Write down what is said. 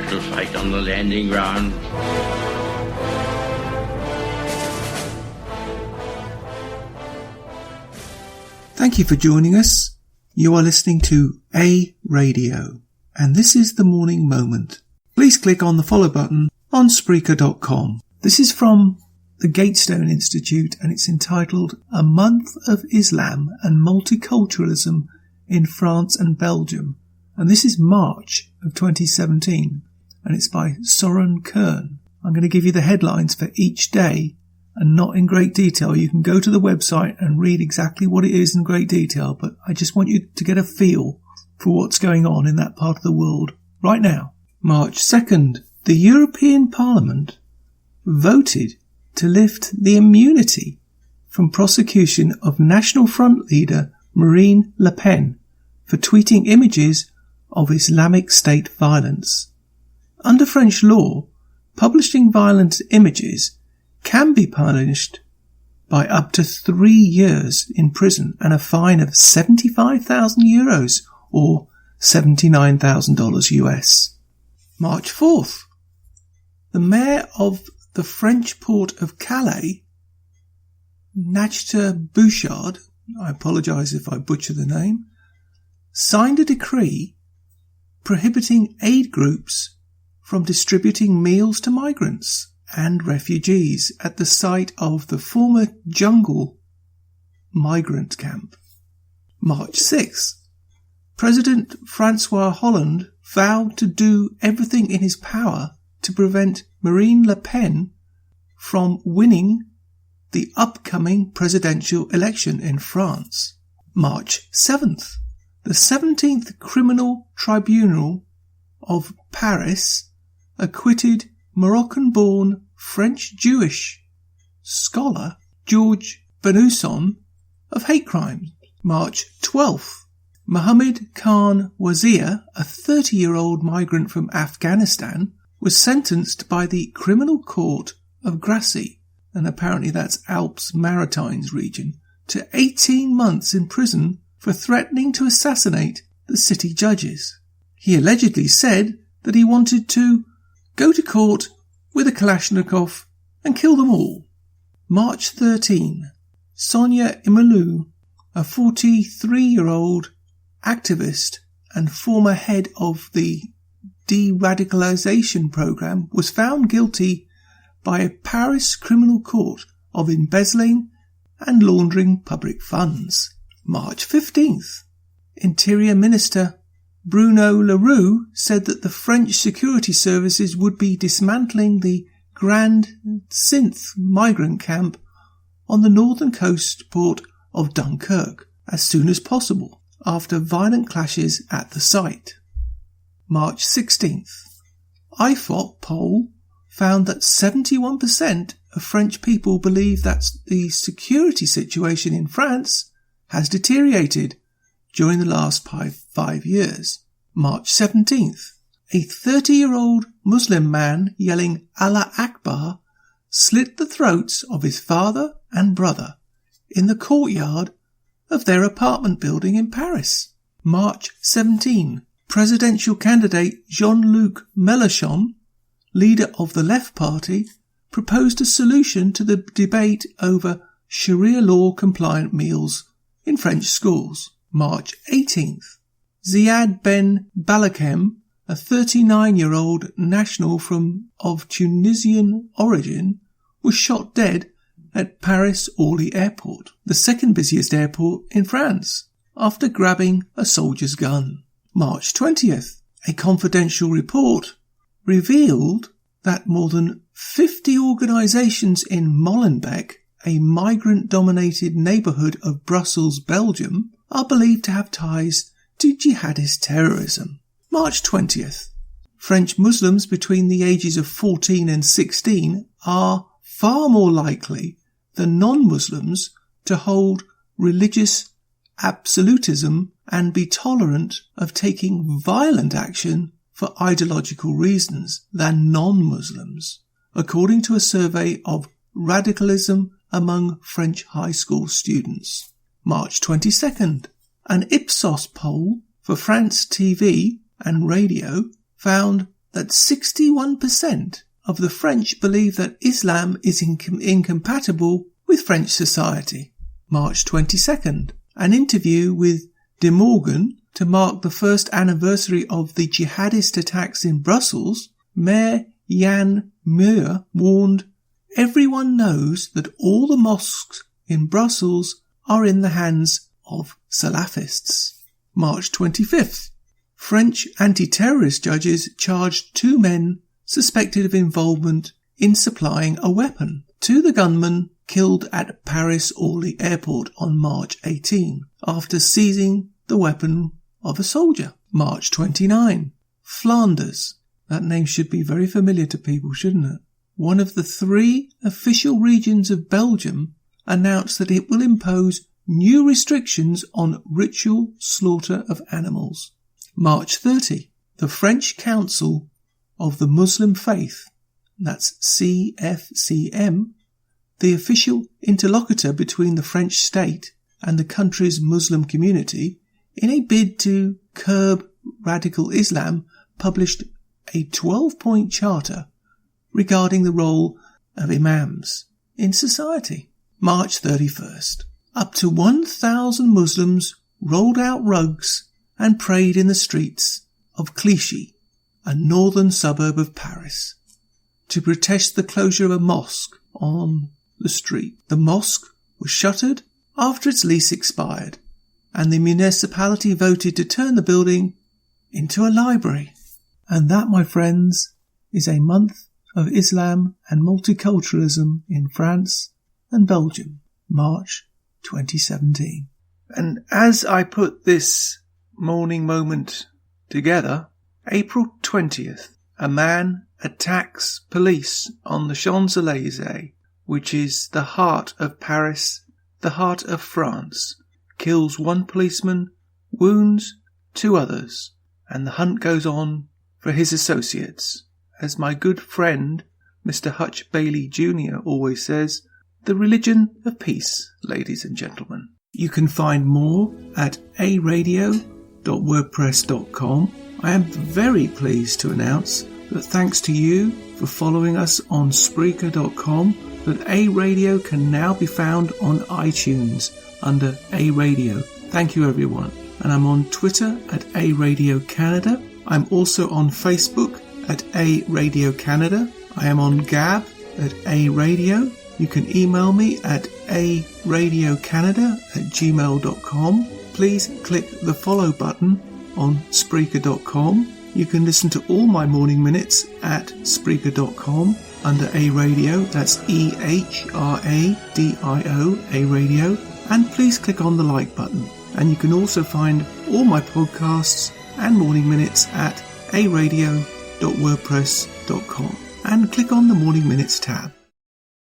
to fight on the landing ground. Thank you for joining us. You are listening to A Radio, and this is The Morning Moment. Please click on the follow button on Spreaker.com. This is from the Gatestone Institute, and it's entitled A Month of Islam and Multiculturalism in France and Belgium. And this is March of 2017, and it's by Soren Kern. I'm going to give you the headlines for each day, and not in great detail. You can go to the website and read exactly what it is in great detail, but I just want you to get a feel for what's going on in that part of the world right now. March 2nd, the European Parliament voted to lift the immunity from prosecution of National Front leader Marine Le Pen for tweeting images of Islamic State violence. Under French law, publishing violent images can be punished by up to 3 years in prison and a fine of 75,000 euros or $79,000 US. March 4th, the mayor of the French port of Calais, Najta Bouchard, I apologise if I butcher the name, signed a decree prohibiting aid groups from distributing meals to migrants and refugees at the site of the former jungle migrant camp. March 6th, President Francois Hollande vowed to do everything in his power to prevent Marine Le Pen from winning the upcoming presidential election in France. March 7th, the 17th Criminal Tribunal of Paris acquitted Moroccan-born French-Jewish scholar Georges Benusson of hate crimes. March 12th, Mohammed Khan Wazir, a 30-year-old migrant from Afghanistan, was sentenced by the Criminal Court of Grasse, and apparently that's Alps Maritimes region, to 18 months in prison for threatening to assassinate the city judges. He allegedly said that he wanted to go to court with a Kalashnikov and kill them all. March 13, Sonia Imolou, a 43-year-old activist and former head of the de-radicalization program, was found guilty by a Paris criminal court of embezzling and laundering public funds. March 15th, Interior Minister Bruno Leroux said that the French security services would be dismantling the Grand Synth migrant camp on the northern coast port of Dunkirk as soon as possible after violent clashes at the site. March 16th, IFOP poll found that 71% of French people believe that the security situation in France has deteriorated during the last 5 years. March 17th, a 30-year-old Muslim man yelling Allah Akbar slit the throats of his father and brother in the courtyard of their apartment building in Paris. March 17, presidential candidate Jean-Luc Mélenchon, leader of the Left Party, proposed a solution to the debate over Sharia law compliant meals in French schools. March 18th, Ziad Ben Balakem, a 39-year-old national of Tunisian origin, was shot dead at Paris Orly Airport, the second busiest airport in France, after grabbing a soldier's gun. March 20th, a confidential report revealed that more than 50 organisations in Molenbeek, a migrant-dominated neighbourhood of Brussels, Belgium, are believed to have ties to jihadist terrorism. March 20th, French Muslims between the ages of 14 and 16 are far more likely than non-Muslims to hold religious absolutism and be tolerant of taking violent action for ideological reasons than non-Muslims, according to a survey of radicalism among French high school students. March 22nd, an Ipsos poll for France TV and radio found that 61% of the French believe that Islam is incompatible with French society. March 22nd, an interview with De Morgan to mark the first anniversary of the jihadist attacks in Brussels. Mayor Jan Muir warned, "Everyone knows that all the mosques in Brussels are in the hands of Salafists." March 25th, French anti-terrorist judges charged 2 men suspected of involvement in supplying a weapon to the gunman killed at Paris-Orly airport on March 18 after seizing the weapon of a soldier. March 29, Flanders. That name should be very familiar to people, shouldn't it? One of the 3 official regions of Belgium announced that it will impose new restrictions on ritual slaughter of animals. March 30, the French Council of the Muslim Faith, that's CFCM, the official interlocutor between the French state and the country's Muslim community, in a bid to curb radical Islam, published a 12-point charter regarding the role of imams in society. March 31st. Up to 1,000 Muslims rolled out rugs and prayed in the streets of Clichy, a northern suburb of Paris, to protest the closure of a mosque on the street. The mosque was shuttered after its lease expired, and the municipality voted to turn the building into a library. And that, my friends, is a month of Islam and multiculturalism in France and Belgium, March 2017. And as I put this morning moment together, April 20th, a man attacks police on the Champs-Élysées, which is the heart of Paris, the heart of France, kills 1 policeman, wounds 2 others, and the hunt goes on for his associates. As my good friend, Mr. Hutch Bailey Jr. always says, the religion of peace, ladies and gentlemen. You can find more at aradio.wordpress.com. I am very pleased to announce that thanks to you for following us on Spreaker.com, that A Radio can now be found on iTunes under A Radio. Thank you, everyone. And I'm on Twitter at A Radio Canada. I'm also on Facebook at A Radio Canada. I am on Gab at A Radio. You can email me at aradiocanada@gmail.com. Please click the follow button on Spreaker.com. You can listen to all my morning minutes at Spreaker.com under A Radio. That's EHRADIO, A Radio. And please click on the like button. And you can also find all my podcasts and morning minutes at aradio.wordpress.com. And click on the Morning Minutes tab.